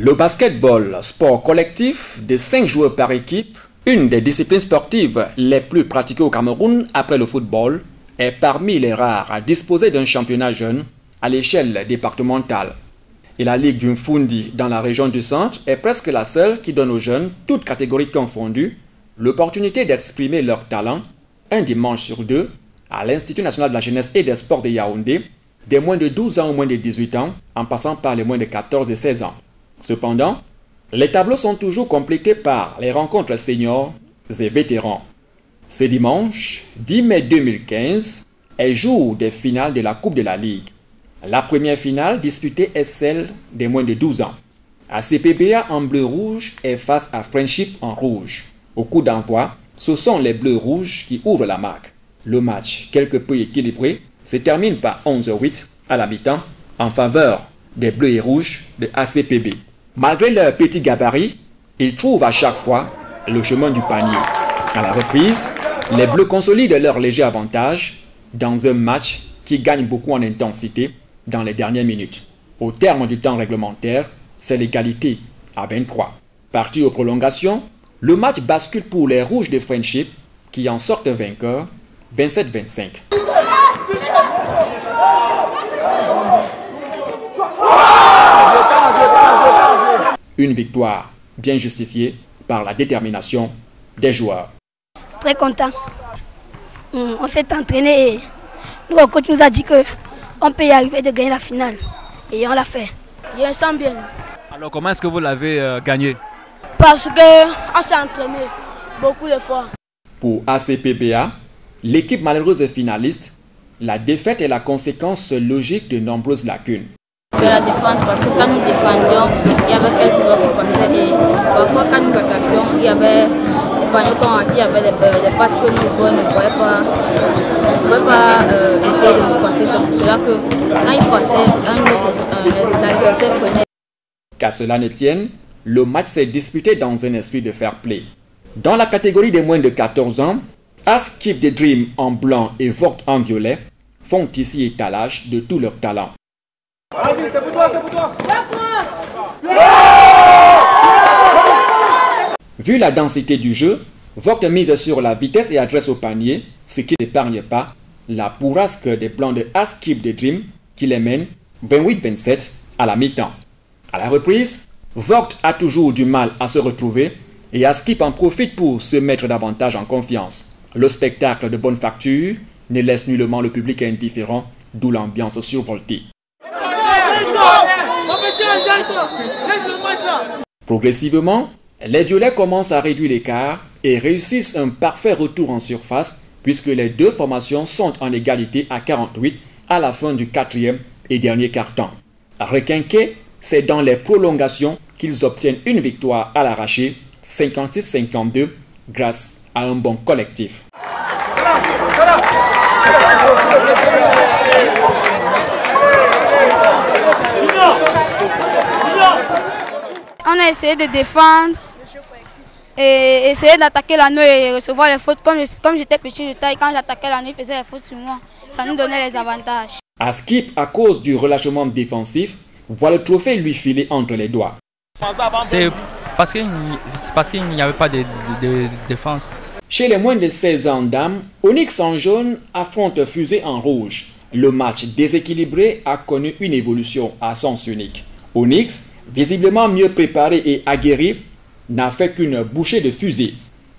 Le basketball, sport collectif de 5 joueurs par équipe, une des disciplines sportives les plus pratiquées au Cameroun après le football, est parmi les rares à disposer d'un championnat jeune à l'échelle départementale. Et la Ligue du Mfundi dans la région du centre est presque la seule qui donne aux jeunes, toutes catégories confondues, l'opportunité d'exprimer leur talent un dimanche sur deux à l'Institut national de la jeunesse et des sports de Yaoundé, des moins de 12 ans ou moins de 18 ans, en passant par les moins de 14 et 16 ans. Cependant, les tableaux sont toujours complétés par les rencontres seniors et vétérans. Ce dimanche, 10 mai 2015, est jour des finales de la Coupe de la Ligue. La première finale disputée est celle des moins de 12 ans. ACPBA en bleu-rouge est face à Friendship en rouge. Au coup d'envoi, ce sont les bleus-rouges qui ouvrent la marque. Le match, quelque peu équilibré, se termine par 11-8 à la mi-temps en faveur des bleus et rouges de ACPB. Malgré leur petit gabarit, ils trouvent à chaque fois le chemin du panier. À la reprise, les bleus consolident leur léger avantage dans un match qui gagne beaucoup en intensité dans les dernières minutes. Au terme du temps réglementaire, c'est l'égalité à 23. Parti aux prolongations, le match bascule pour les rouges de Friendship qui en sortent vainqueurs 27-25. Une victoire bien justifiée par la détermination des joueurs. Très content. On s'est entraîné et le coach nous a dit qu'on peut y arriver de gagner la finale. Et on l'a fait. Je me sens bien. Alors comment est-ce que vous l'avez gagné? Parce qu'on s'est entraîné beaucoup de fois. Pour ACPBA, l'équipe malheureuse finaliste, la défaite est la conséquence logique de nombreuses lacunes. C'est la défense parce que quand nous défendions, il y avait quelques joueurs qui passaient et parfois quand nous attaquions, il y avait des panneaux qu'on a dit, il y avait des passes que nos joueurs ne pouvaient pas essayer de nous passer. C'est pour cela que quand ils passaient, l'adversaire prenait. Qu'à cela ne tienne, le match s'est disputé dans un esprit de fair play. Dans la catégorie des moins de 14 ans, Askip the Dream en blanc et Vogt en violet font ici étalage de tout leur talent. Vu la densité du jeu, Vogt mise sur la vitesse et adresse au panier, ce qui n'épargne pas la bourrasque des blancs de Askip the Dream qui les mène 28-27 à la mi-temps. À la reprise, Vogt a toujours du mal à se retrouver et Askip en profite pour se mettre davantage en confiance. Le spectacle de bonne facture ne laisse nullement le public indifférent, d'où l'ambiance survoltée. Progressivement, les violets commencent à réduire l'écart et réussissent un parfait retour en surface puisque les deux formations sont en égalité à 48 à la fin du 4e et dernier quart-temps. Requinqués, c'est dans les prolongations qu'ils obtiennent une victoire à l'arraché 56-52 grâce à un bon collectif. On a essayé de défendre et essayer d'attaquer l'anneau et recevoir les fautes. Comme j'étais petit de taille, quand j'attaquais l'anneau, il faisait les fautes sur moi. Ça nous donnait les avantages. Askip, à cause du relâchement défensif, voit le trophée lui filer entre les doigts. C'est parce qu'il n'y avait pas de défense. Chez les moins de 16 ans dames, Onyx en jaune affronte Fusée en rouge. Le match déséquilibré a connu une évolution à sens unique. Onyx, visiblement mieux préparé et aguerri, n'a fait qu'une bouchée de fusée.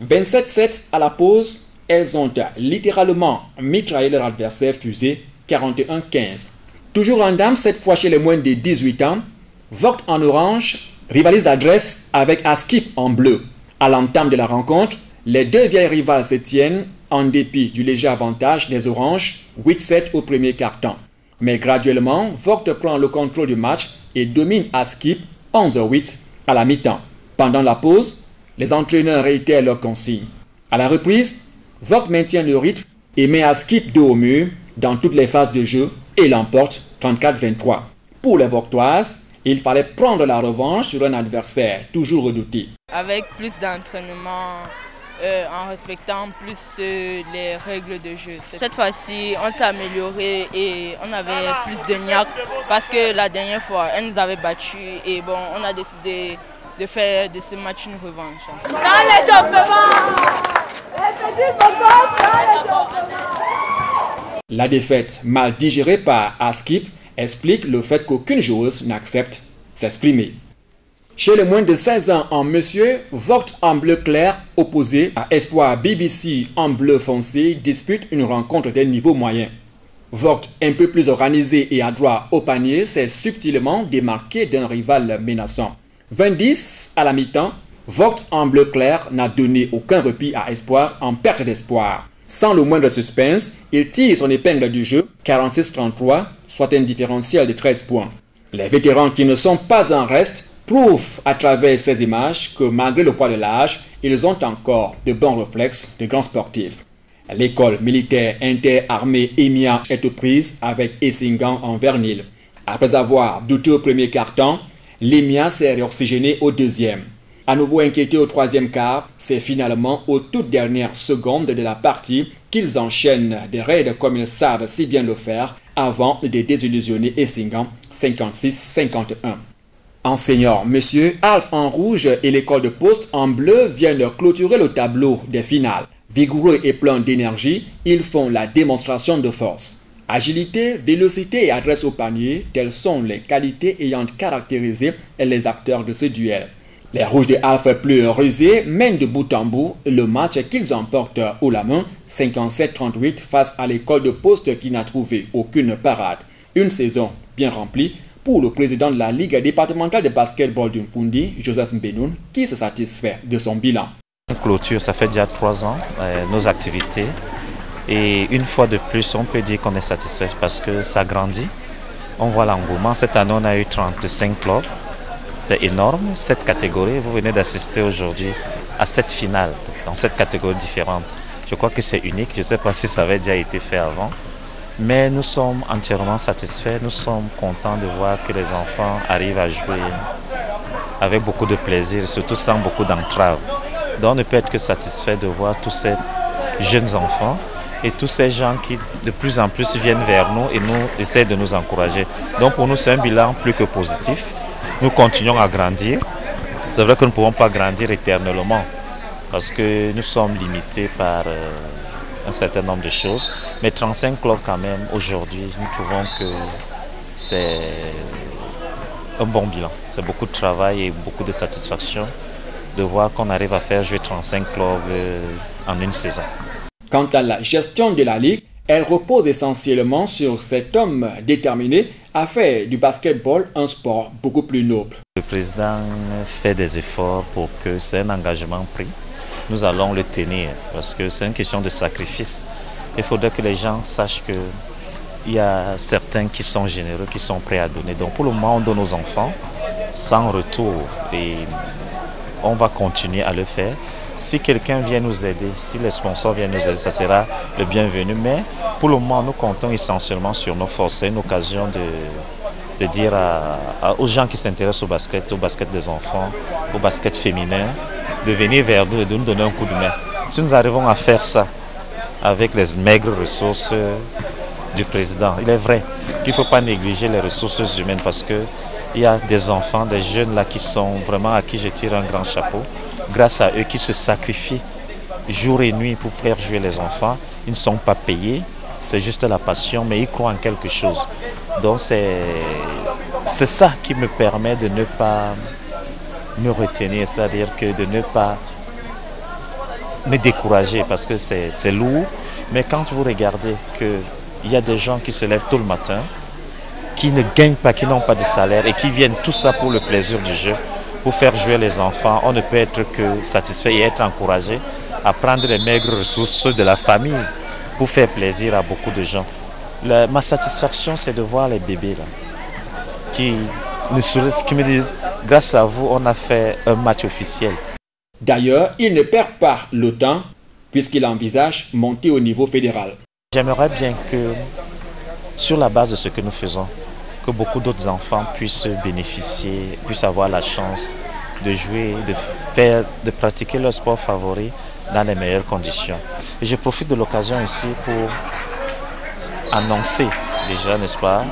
27-7 à la pause, elles ont littéralement mitraillé leur adversaire Fusée 41-15. Toujours en dames, cette fois chez les moins de 18 ans, Vogt en orange rivalise d'adresse avec Askip en bleu. À l'entame de la rencontre, les deux vieilles rivales se tiennent en dépit du léger avantage des oranges 8-7 au premier quart-temps. Mais graduellement, Vogt prend le contrôle du match et domine Askip 11-8 à la mi-temps. Pendant la pause, les entraîneurs réitèrent leurs consignes. À la reprise, Vogt maintient le rythme et met Askip dos au mur dans toutes les phases de jeu et l'emporte 34-23. Pour les Vogtoises, il fallait prendre la revanche sur un adversaire toujours redouté. Avec plus d'entraînement en respectant plus les règles de jeu. Cette fois-ci, on s'est amélioré et on avait plus de niaque parce que la dernière fois, elle nous avait battus et bon, on a décidé de faire de ce match une revanche. Dans les championnats, La défaite mal digérée par Askip explique le fait qu'aucune joueuse n'accepte s'exprimer. Chez les moins de 16 ans en monsieur, Vogt en bleu clair opposé à Espoir BBC en bleu foncé dispute une rencontre d'un niveau moyen. Vogt, un peu plus organisé et adroit au panier, s'est subtilement démarqué d'un rival menaçant. 20-10 à la mi-temps, Vogt en bleu clair n'a donné aucun repli à Espoir en perte d'espoir. Sans le moindre suspense, il tire son épingle du jeu, 46-33, soit un différentiel de 13 points. Les vétérans qui ne sont pas en reste prouvent à travers ces images que malgré le poids de l'âge, ils ont encore de bons réflexes de grands sportifs. L'école militaire interarmée EMIA est aux prises avec Essingan en Vernil. Après avoir douté au premier quart-temps, l'EMIA s'est réoxygéné au deuxième. À nouveau inquiété au troisième quart, c'est finalement aux toutes dernières secondes de la partie qu'ils enchaînent des raids comme ils savent si bien le faire avant de désillusionner Essingan 56-51. En senior, monsieur Alf en rouge et l'école de poste en bleu viennent clôturer le tableau des finales. Vigoureux et pleins d'énergie, ils font la démonstration de force. Agilité, vélocité et adresse au panier, telles sont les qualités ayant caractérisé les acteurs de ce duel. Les rouges de Alf plus rusés mènent de bout en bout le match qu'ils emportent haut la main 57-38 face à l'école de poste qui n'a trouvé aucune parade. Une saison bien remplie pour le président de la Ligue départementale de basketball du Mpundi, Joseph Mbenoun, qui se satisfait de son bilan. Clôture, ça fait déjà 3 ans, nos activités. Et une fois de plus, on peut dire qu'on est satisfait parce que ça grandit. On voit l'engouement. Cette année, on a eu 35 clubs. C'est énorme, cette catégorie. Vous venez d'assister aujourd'hui à cette finale dans cette catégorie différente. Je crois que c'est unique. Je ne sais pas si ça avait déjà été fait avant. Mais nous sommes entièrement satisfaits. Nous sommes contents de voir que les enfants arrivent à jouer avec beaucoup de plaisir, surtout sans beaucoup d'entraves. Donc on ne peut être que satisfait de voir tous ces jeunes enfants et tous ces gens qui de plus en plus viennent vers nous et nous essaient de nous encourager. Donc pour nous, c'est un bilan plus que positif. Nous continuons à grandir. C'est vrai que nous ne pouvons pas grandir éternellement parce que nous sommes limités par un certain nombre de choses. Mais 35 clubs quand même, aujourd'hui, nous trouvons que c'est un bon bilan. C'est beaucoup de travail et beaucoup de satisfaction de voir qu'on arrive à faire jouer 35 clubs en une saison. Quant à la gestion de la Ligue, elle repose essentiellement sur cet homme déterminé à faire du basketball un sport beaucoup plus noble. Le président fait des efforts pour que c'est un engagement pris. Nous allons le tenir parce que c'est une question de sacrifice. Il faudrait que les gens sachent qu'il y a certains qui sont généreux, qui sont prêts à donner. Donc pour le moment, on donne aux enfants sans retour et on va continuer à le faire. Si quelqu'un vient nous aider, si les sponsors viennent nous aider, ça sera le bienvenu. Mais pour le moment, nous comptons essentiellement sur nos forces. C'est une occasion de dire aux gens qui s'intéressent au basket des enfants, au basket féminin, de venir vers nous et de nous donner un coup de main. Si nous arrivons à faire ça avec les maigres ressources du président, il est vrai qu'il ne faut pas négliger les ressources humaines parce qu'il y a des enfants, des jeunes là qui sont vraiment à qui je tire un grand chapeau. Grâce à eux qui se sacrifient jour et nuit pour faire jouer les enfants, ils ne sont pas payés, c'est juste la passion, mais ils croient en quelque chose. Donc c'est ça qui me permet de ne pas me retenir, c'est-à-dire que de ne pas me décourager parce que c'est lourd. Mais quand vous regardez qu'il y a des gens qui se lèvent tôt le matin, qui ne gagnent pas, qui n'ont pas de salaire et qui viennent tout ça pour le plaisir du jeu, pour faire jouer les enfants, on ne peut être que satisfait et être encouragé à prendre les maigres ressources de la famille pour faire plaisir à beaucoup de gens. Ma satisfaction, c'est de voir les bébés là, qui me disent, grâce à vous, on a fait un match officiel. D'ailleurs, il ne perd pas le temps puisqu'il envisage monter au niveau fédéral. J'aimerais bien que, sur la base de ce que nous faisons, que beaucoup d'autres enfants puissent bénéficier, puissent avoir la chance de jouer, de pratiquer leur sport favori dans les meilleures conditions. Et je profite de l'occasion ici pour annoncer déjà, n'est-ce pas,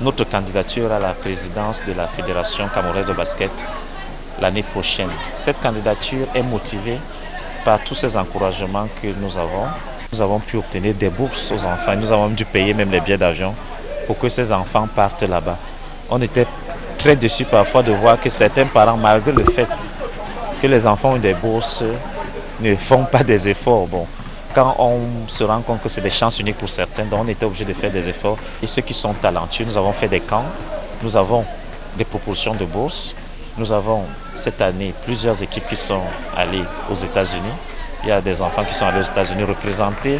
notre candidature à la présidence de la Fédération camerounaise de basket l'année prochaine. Cette candidature est motivée par tous ces encouragements que nous avons. Nous avons pu obtenir des bourses aux enfants. Nous avons dû payer même les billets d'avion pour que ces enfants partent là-bas. On était très déçus parfois de voir que certains parents, malgré le fait que les enfants ont des bourses, ne font pas des efforts. Bon, quand on se rend compte que c'est des chances uniques pour certains, donc on était obligé de faire des efforts. Et ceux qui sont talentueux, nous avons fait des camps, nous avons des propositions de bourses. Nous avons cette année plusieurs équipes qui sont allées aux États-Unis. Il y a des enfants qui sont allés aux États-Unis représenter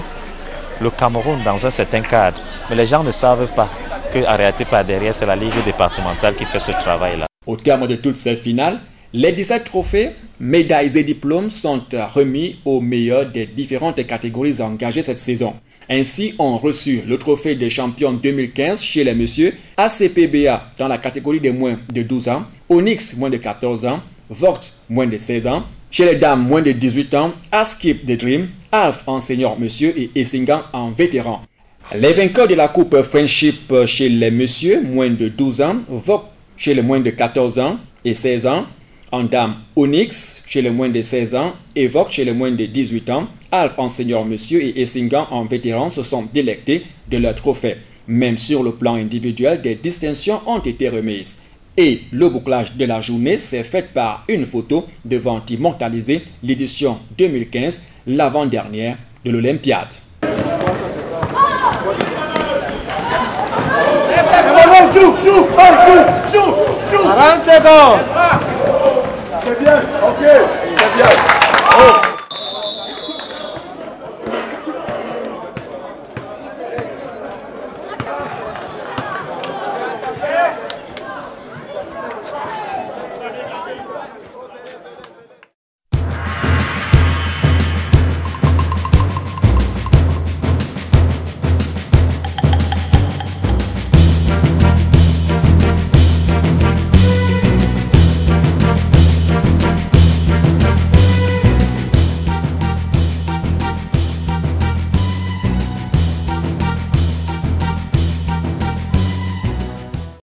le Cameroun dans un certain cadre. Mais les gens ne savent pas qu'en réalité, par derrière, c'est la Ligue départementale qui fait ce travail-là. Au terme de toutes ces finales, les 17 trophées, médailles et diplômes sont remis aux meilleurs des différentes catégories engagées cette saison. Ainsi, ont reçu le trophée des champions 2015 chez les messieurs, ACPBA dans la catégorie des moins de 12 ans, Onyx moins de 14 ans, Vogt moins de 16 ans, chez les dames moins de 18 ans, Askip de Dream, Alf en senior monsieur et Essingan en vétéran. Les vainqueurs de la coupe Friendship chez les messieurs moins de 12 ans, Vogt chez les moins de 14 ans et 16 ans, en dames Onyx chez les moins de 16 ans et Vogt chez les moins de 18 ans, Alf en senior monsieur et Essingan en vétéran se sont délectés de leur trophée. Même sur le plan individuel, des distinctions ont été remises. Et le bouclage de la journée s'est fait par une photo devant immortaliser l'édition 2015, l'avant-dernière de l'Olympiade. Joue 40 secondes. C'est bien, ok, c'est bien.